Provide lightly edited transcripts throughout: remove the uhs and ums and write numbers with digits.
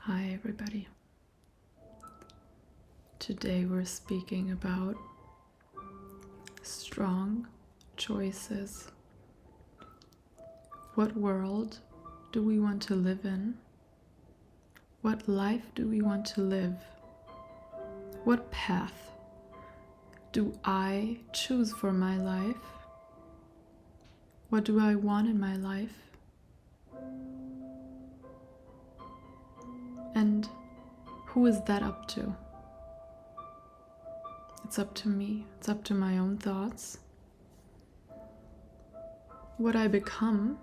Hi everybody. Today we're speaking about strong choices. What world do we want to live in? What life do we want to live? What path do I choose for my life? What do I want in my life? And who is that up to? It's up to me. It's up to my own thoughts. What I become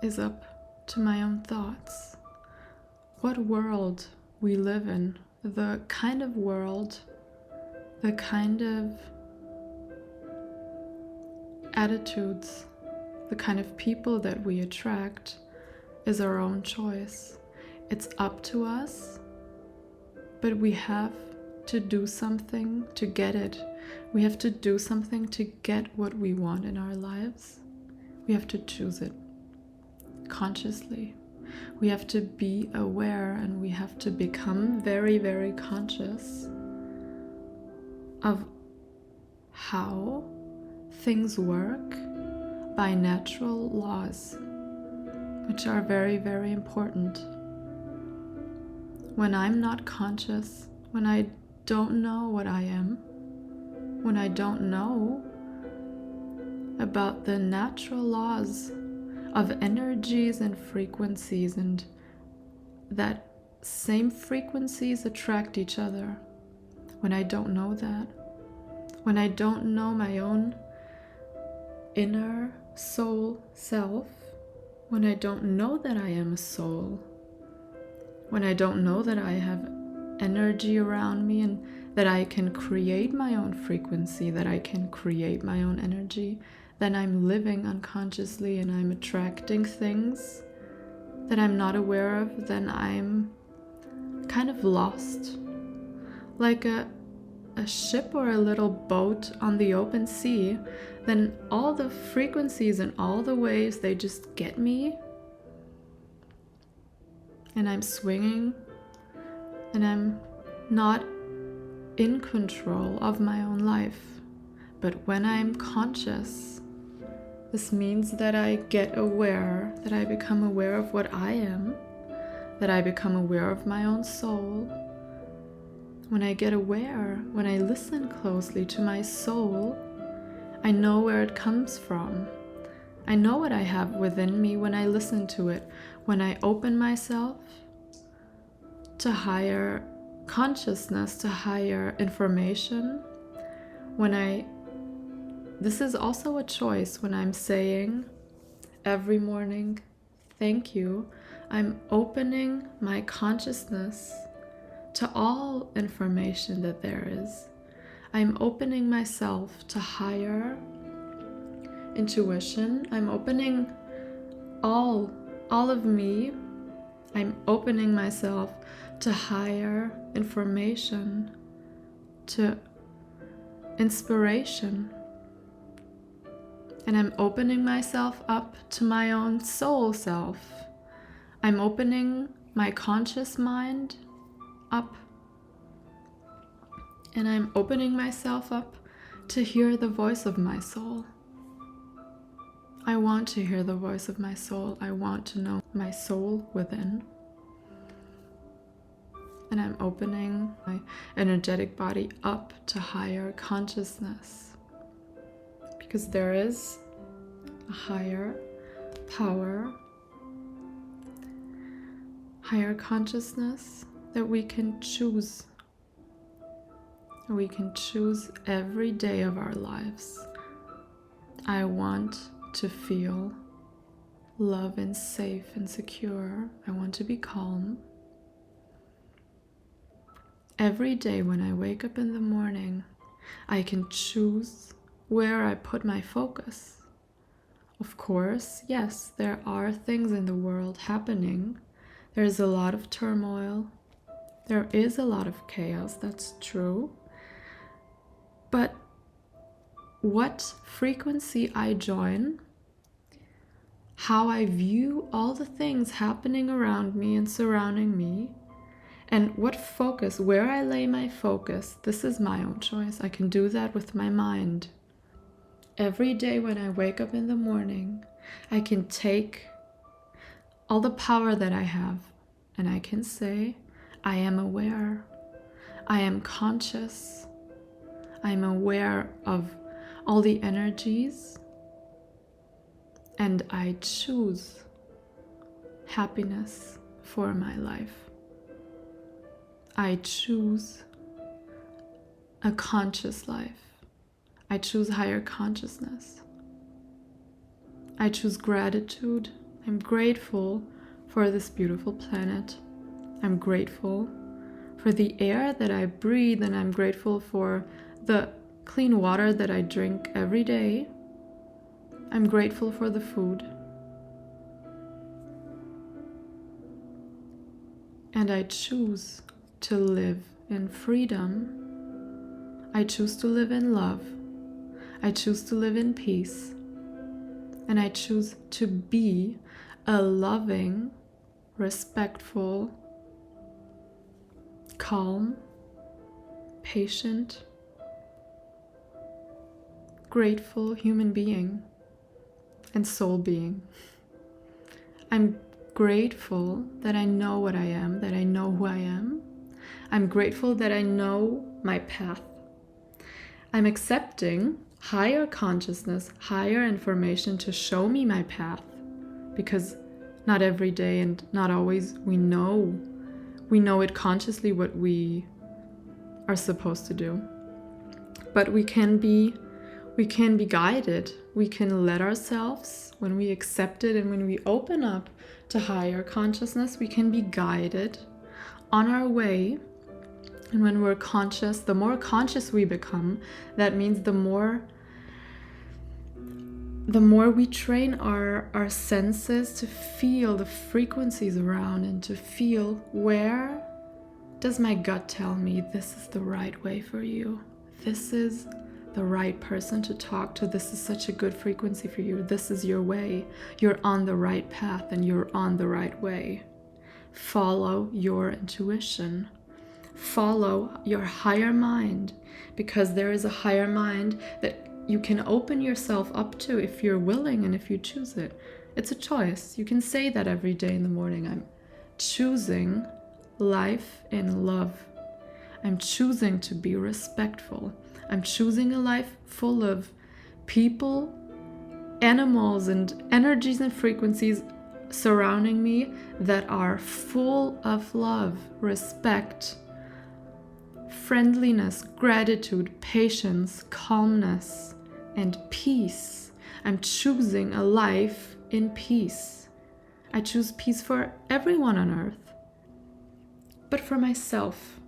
is up to my own thoughts. What world we live in, the kind of world, the kind of attitudes, the kind of people that we attract is our own choice. It's up to us, but we have to do something to get it. We have to do something to get what we want in our lives. We have to choose it consciously. We have to be aware and we have to become very, very conscious of how things work by natural laws, which are very, very important. When I'm not conscious, when I don't know what I am, when I don't know about the natural laws of energies and frequencies, and that same frequencies attract each other, when I don't know that, when I don't know my own inner soul self, when I don't know that I am a soul, when I don't know that I have energy around me and that I can create my own frequency, that I can create my own energy, then I'm living unconsciously and I'm attracting things that I'm not aware of, then I'm kind of lost. Like a ship or a little boat on the open sea, then all the frequencies and all the waves, they just get me. And I'm swinging and I'm not in control of my own life. But when I'm conscious, this means that I get aware, that I become aware of what I am, that I become aware of my own soul. When I get aware, when I listen closely to my soul, I know where it comes from. I know what I have within me when I listen to it, when I open myself to higher consciousness, to higher information. This is also a choice when I'm saying every morning, thank you. I'm opening my consciousness to all information that there is. I'm opening myself to higher intuition. I'm opening all of me. I'm opening myself to higher information, to inspiration. And I'm opening myself up to my own soul self. I'm opening my conscious mind up. And I'm opening myself up to hear the voice of my soul. I want to hear the voice of my soul. I want to know my soul within. And I'm opening my energetic body up to higher consciousness. Because there is a higher power, higher consciousness that we can choose. We can choose every day of our lives. I want to feel love and safe and secure. I want to be calm. Every day when I wake up in the morning, I can choose where I put my focus. Of course, yes, there are things in the world happening. There's a lot of turmoil. There is a lot of chaos, that's true. But what frequency I join, how I view all the things happening around me and surrounding me, and what focus, where I lay my focus. This is my own choice. I can do that with my mind. Every day when I wake up in the morning, I can take all the power that I have and I can say, I am aware. I am conscious. I am aware of all the energies, and I choose happiness for my life. I choose a conscious life. I choose higher consciousness. I choose gratitude. I'm grateful for this beautiful planet. I'm grateful for the air that I breathe, and I'm grateful for the clean water that I drink every day. I'm grateful for the food. And I choose to live in freedom. I choose to live in love. I choose to live in peace. And I choose to be a loving, respectful, calm, patient, grateful human being and soul being. I'm grateful that I know what I am, that I know who I am. I'm grateful that I know my path. I'm accepting higher consciousness, higher information to show me my path, because not every day and not always we know it consciously what we are supposed to do. But we can be guided. We can let ourselves, when we accept it and when we open up to higher consciousness, we can be guided on our way. And when we're conscious, the more conscious we become, that means the more we train our senses to feel the frequencies around and to feel, where does my gut tell me this is the right way for you? This is the right person to talk to. This is such a good frequency for you. This is your way. You're on the right path and you're on the right way. Follow your intuition. Follow your higher mind, because there is a higher mind that you can open yourself up to if you're willing and if you choose it. It's a choice. You can say that every day in the morning. I'm choosing life in love. I'm choosing to be respectful. I'm choosing a life full of people, animals, and energies and frequencies surrounding me that are full of love, respect, friendliness, gratitude, patience, calmness, and peace. I'm choosing a life in peace. I choose peace for everyone on earth, but for myself.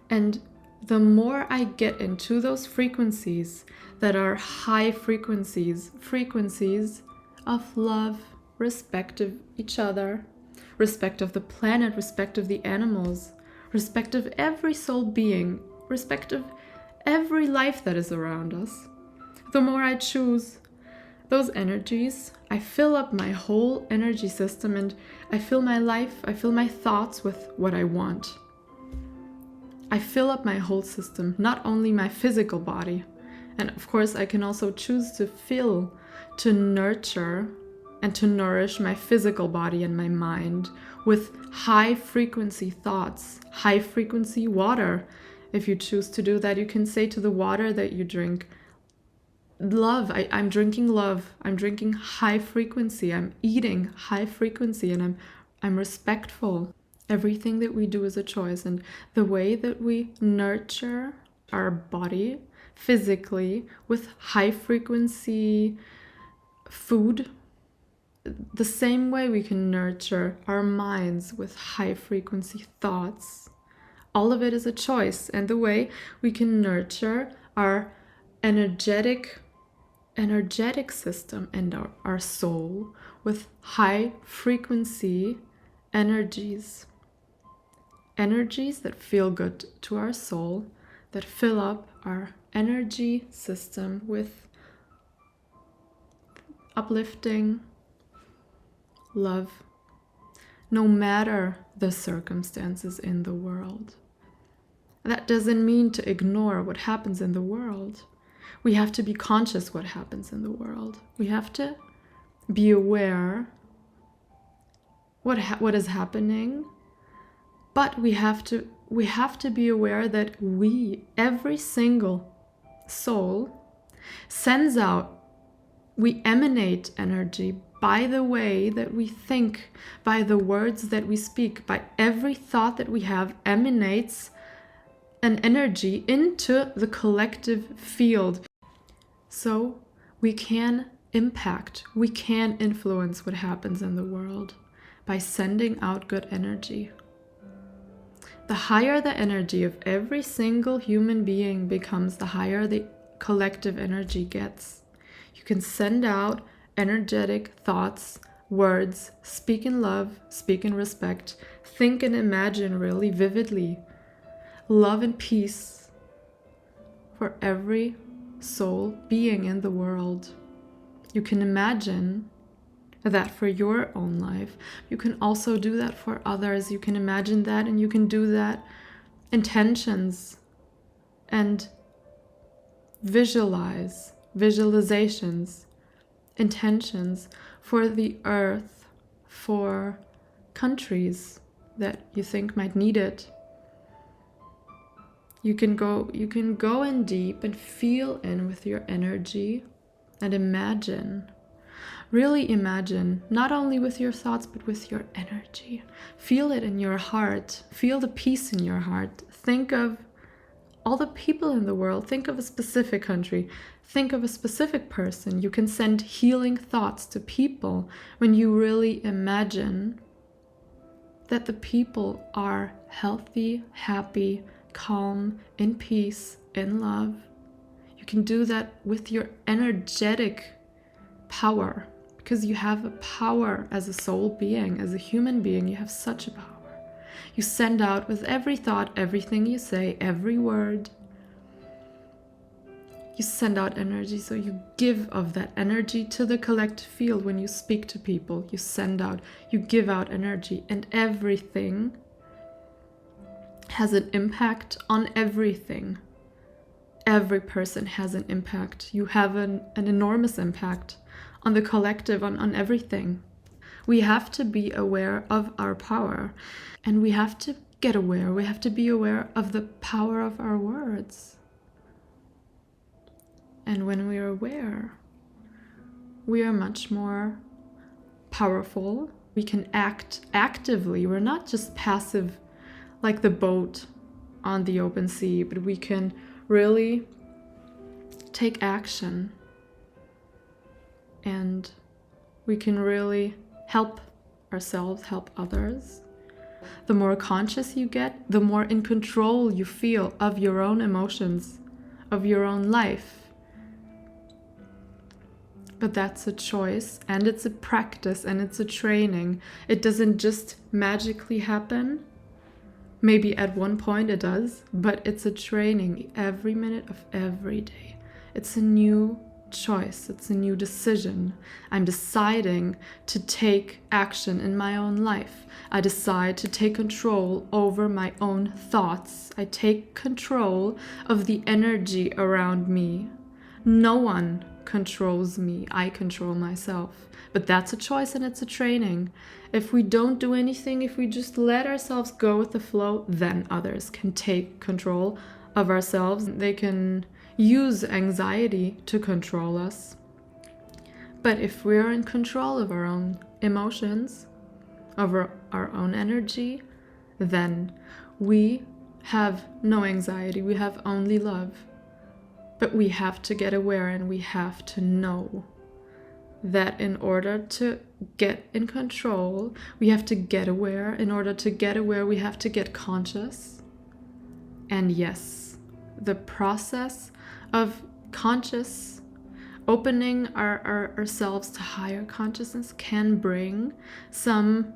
And the more I get into those frequencies that are high frequencies of love, respect of each other, respect of the planet, respect of the animals, respect of every soul being, respect of every life that is around us, the more I choose those energies, I fill up my whole energy system, and I fill my life, I fill my thoughts with what I want. I fill up my whole system, not only my physical body. And of course, I can also choose to fill, to nurture, and to nourish my physical body and my mind with high frequency thoughts, high frequency water. If you choose to do that, you can say to the water that you drink, love, I'm drinking love, I'm drinking high frequency, I'm eating high frequency, and I'm respectful. Everything that we do is a choice, and the way that we nurture our body physically with high frequency food, the same way we can nurture our minds with high frequency thoughts. All of it is a choice, and the way we can nurture our energetic system and our soul with high frequency energies that feel good to our soul, that fill up our energy system with uplifting, love, no matter the circumstances in the world. That doesn't mean to ignore what happens in the world. We have to be conscious what happens in the world. We have to be aware what is happening, but we have to be aware that every single soul sends out, we emanate energy by the way that we think, by the words that we speak, by every thought that we have emanates an energy into the collective field. So we can impact, we can influence what happens in the world by sending out good energy. The higher the energy of every single human being becomes, the higher the collective energy gets. You can send out energetic thoughts, words, speak in love, speak in respect, think and imagine really vividly, love and peace for every soul being in the world. You can imagine that for your own life. You can also do that for others. You can imagine that, and you can do that intentions and visualizations, intentions for the earth, for countries that you think might need it. You can go in deep and feel in with your energy and imagine. Really imagine, not only with your thoughts, but with your energy. Feel it in your heart. Feel the peace in your heart. Think of all the people in the world. Think of a specific country. Think of a specific person. You can send healing thoughts to people when you really imagine that the people are healthy, happy, calm, in peace, in love. You can do that with your energetic power, because you have a power as a soul being, as a human being. You have such a power. You send out with every thought, everything you say, every word. You send out energy, so you give of that energy to the collective field. When you speak to people, you send out, you give out energy, and everything has an impact on everything. Every person has an impact. You have an enormous impact on the collective, on everything. We have to be aware of our power, and we have to get aware. We have to be aware of the power of our words. And when we are aware, we are much more powerful. We can act actively. We're not just passive like the boat on the open sea, but we can really take action, and we can really help ourselves, help others. The more conscious you get, the more in control you feel of your own emotions, of your own life. But that's a choice, and it's a practice, and it's a training. It doesn't just magically happen. Maybe at one point it does, but it's a training every minute of every day. It's a new choice. It's a new decision. I'm deciding to take action in my own life. I decide to take control over my own thoughts. I take control of the energy around me. No one controls me. I control myself. But that's a choice, and it's a training. If we don't do anything, if we just let ourselves go with the flow, then others can take control of ourselves. They can use anxiety to control us. But if we're in control of our own emotions, of our own energy, then we have no anxiety. We have only love. But we have to get aware, and we have to know that in order to get in control, we have to get aware. In order to get aware, we have to get conscious. And yes, the process of conscious opening ourselves to higher consciousness can bring some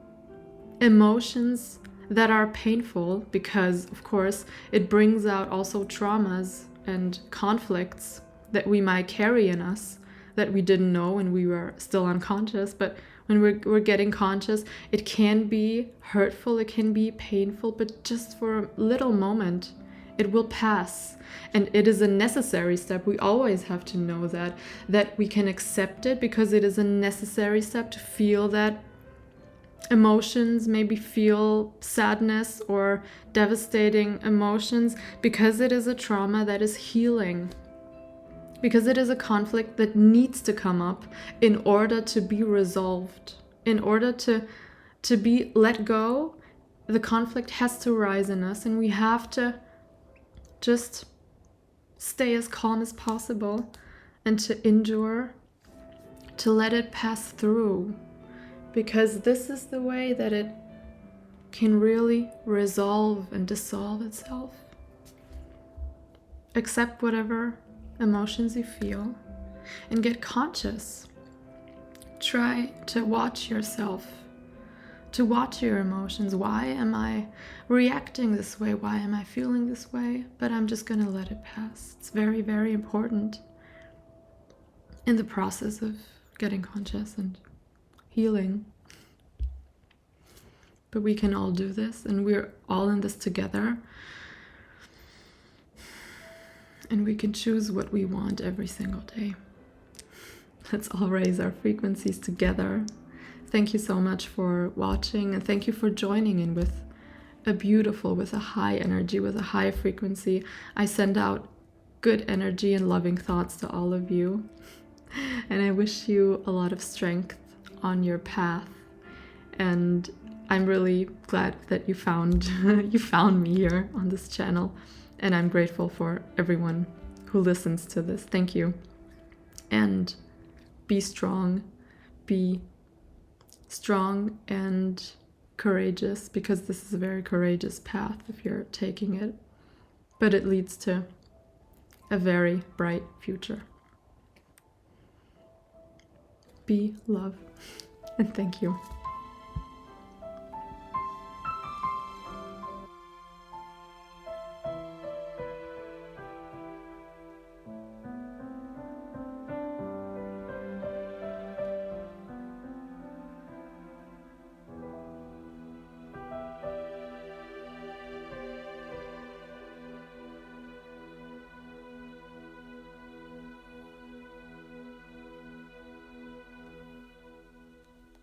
emotions that are painful, because of course it brings out also traumas and conflicts that we might carry in us that we didn't know when we were still unconscious. But when we're getting conscious, it can be hurtful, it can be painful, but just for a little moment, it will pass. And it is a necessary step. We always have to know that we can accept it, because it is a necessary step to feel that emotions, maybe feel sadness or devastating emotions, because it is a trauma that is healing. Because it is a conflict that needs to come up in order to be resolved. In order to be let go, the conflict has to rise in us, and we have to just stay as calm as possible and to endure, to let it pass through. Because this is the way that it can really resolve and dissolve itself. Accept whatever emotions you feel and get conscious. Try to watch yourself, to watch your emotions. Why am I reacting this way? Why am I feeling this way? But I'm just going to let it pass. It's very, very important in the process of getting conscious and healing. But we can all do this, and we're all in this together. And we can choose what we want every single day. Let's all raise our frequencies together. Thank you so much for watching, and thank you for joining in with a high energy, with a high frequency. I send out good energy and loving thoughts to all of you. And I wish you a lot of strength on your path. And I'm really glad that you found me here on this channel. And I'm grateful for everyone who listens to this. Thank you. And be strong. Be strong and courageous, because this is a very courageous path if you're taking it. But it leads to a very bright future. Be love. And thank you.